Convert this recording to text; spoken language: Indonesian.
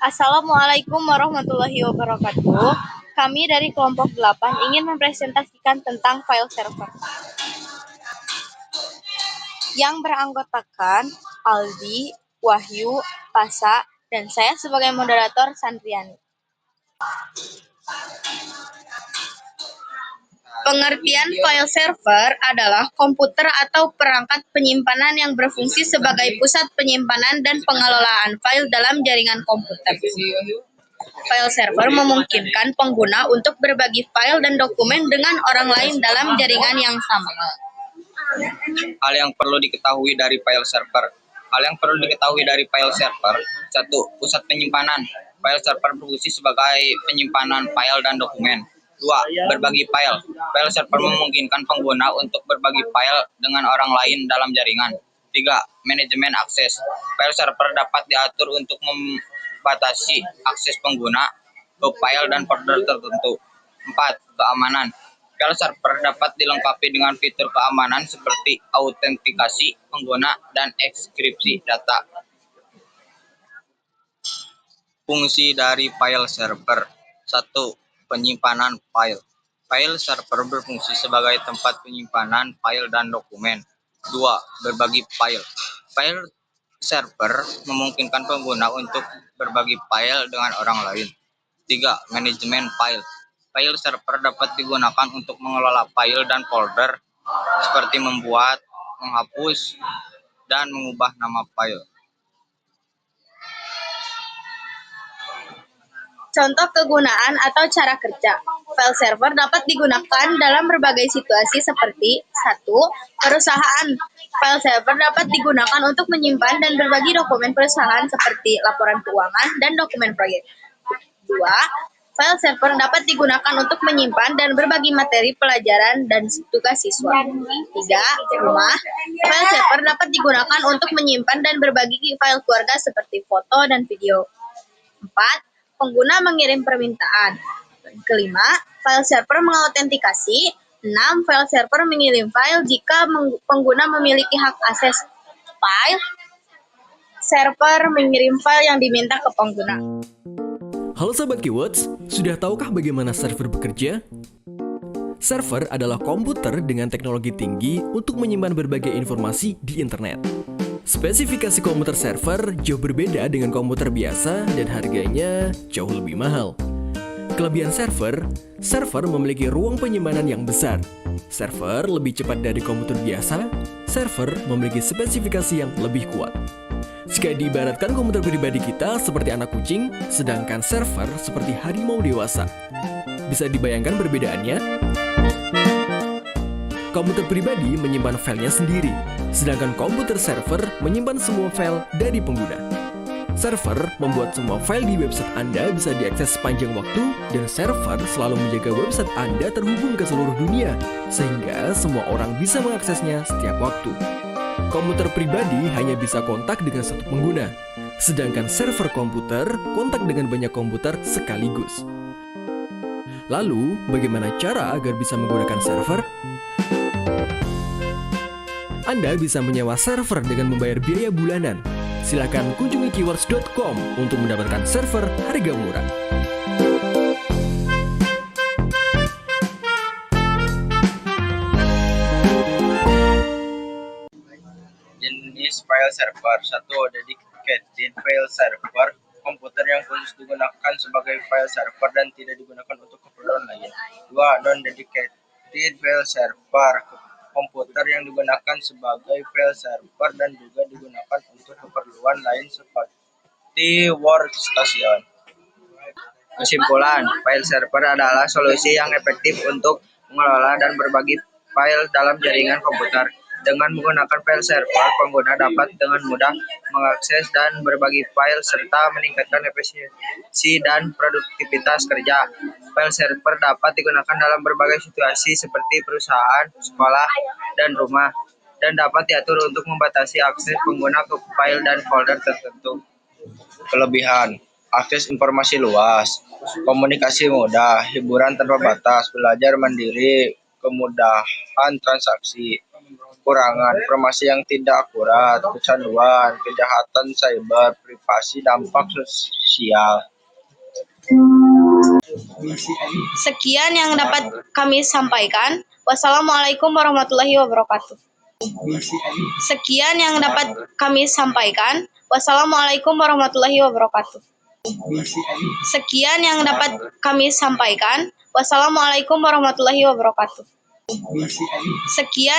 Assalamualaikum warahmatullahi wabarakatuh. Kami dari kelompok 8 ingin mempresentasikan tentang file server yang beranggotakan Aldi, Wahyu, Pasa, dan saya sebagai moderator Sandriani. Pengertian file server adalah komputer atau perangkat penyimpanan yang berfungsi sebagai pusat penyimpanan dan pengelolaan file dalam jaringan komputer. File server memungkinkan pengguna untuk berbagi file dan dokumen dengan orang lain dalam jaringan yang sama. Hal yang perlu diketahui dari file server. Satu, pusat penyimpanan. File server berfungsi sebagai penyimpanan file dan dokumen. 2. Berbagi file. File server memungkinkan pengguna untuk berbagi file dengan orang lain dalam jaringan. 3. Manajemen akses. File server dapat diatur untuk membatasi akses pengguna ke file dan folder tertentu. 4. Keamanan. File server dapat dilengkapi dengan fitur keamanan seperti autentikasi pengguna dan enkripsi data. Fungsi dari file server. 1. Penyimpanan file. File server berfungsi sebagai tempat penyimpanan file dan dokumen. 2. Berbagi file. File server memungkinkan pengguna untuk berbagi file dengan orang lain. 3. Manajemen file. File server dapat digunakan untuk mengelola file dan folder seperti membuat, menghapus, dan mengubah nama file. Contoh kegunaan atau cara kerja. File server dapat digunakan dalam berbagai situasi seperti 1. Perusahaan. File server dapat digunakan untuk menyimpan dan berbagi dokumen perusahaan seperti laporan keuangan dan dokumen proyek. 2. File server dapat digunakan untuk menyimpan dan berbagi materi pelajaran dan tugas siswa. 3. Rumah. File server dapat digunakan untuk menyimpan dan berbagi file keluarga seperti foto dan video. 4. Pengguna mengirim permintaan. 5. File server mengautentikasi. 6. File server mengirim file jika pengguna memiliki hak akses file. Server mengirim file yang diminta ke pengguna. Halo Sobat Keywords, sudah tahukah bagaimana server bekerja? Server adalah komputer dengan teknologi tinggi untuk menyimpan berbagai informasi di internet. Spesifikasi komputer server jauh berbeda dengan komputer biasa dan harganya jauh lebih mahal. Kelebihan server memiliki ruang penyimpanan yang besar. Server lebih cepat dari komputer biasa, server memiliki spesifikasi yang lebih kuat. Jika diibaratkan komputer pribadi kita seperti anak kucing, sedangkan server seperti harimau dewasa. Bisa dibayangkan perbedaannya? Komputer pribadi menyimpan filenya sendiri, sedangkan komputer server menyimpan semua file dari pengguna. Server membuat semua file di website Anda bisa diakses sepanjang waktu, dan server selalu menjaga website Anda terhubung ke seluruh dunia, sehingga semua orang bisa mengaksesnya setiap waktu. Komputer pribadi hanya bisa kontak dengan satu pengguna, sedangkan server komputer kontak dengan banyak komputer sekaligus. Lalu, bagaimana cara agar bisa menggunakan server? Anda bisa menyewa server dengan membayar biaya bulanan. Silakan kunjungi keywords.com untuk mendapatkan server harga murah. Jenis file server. 1. Dedicated file server. Komputer yang khusus digunakan sebagai file server dan tidak digunakan untuk keperluan lain. 2. Non-dedicated file server. Komputer yang digunakan sebagai file server dan juga digunakan untuk keperluan lain seperti workstation. Kesimpulan, file server adalah solusi yang efektif untuk mengelola dan berbagi file dalam jaringan komputer. Dengan menggunakan file server, pengguna dapat dengan mudah mengakses dan berbagi file serta meningkatkan efisiensi dan produktivitas kerja. File server dapat digunakan dalam berbagai situasi seperti perusahaan, sekolah, dan rumah, dan dapat diatur untuk membatasi akses pengguna ke file dan folder tertentu. Kelebihan: akses informasi luas, komunikasi mudah, hiburan tanpa batas, belajar mandiri, kemudahan transaksi. Kekurangan: informasi yang tidak akurat, kecanduan, kejahatan cyber, privasi, dampak sosial. Sekian yang dapat kami sampaikan. Wassalamualaikum warahmatullahi wabarakatuh. Sekian yang dapat kami sampaikan. Wassalamualaikum warahmatullahi wabarakatuh. Sekian yang dapat kami sampaikan. Wassalamualaikum warahmatullahi wabarakatuh. Sekian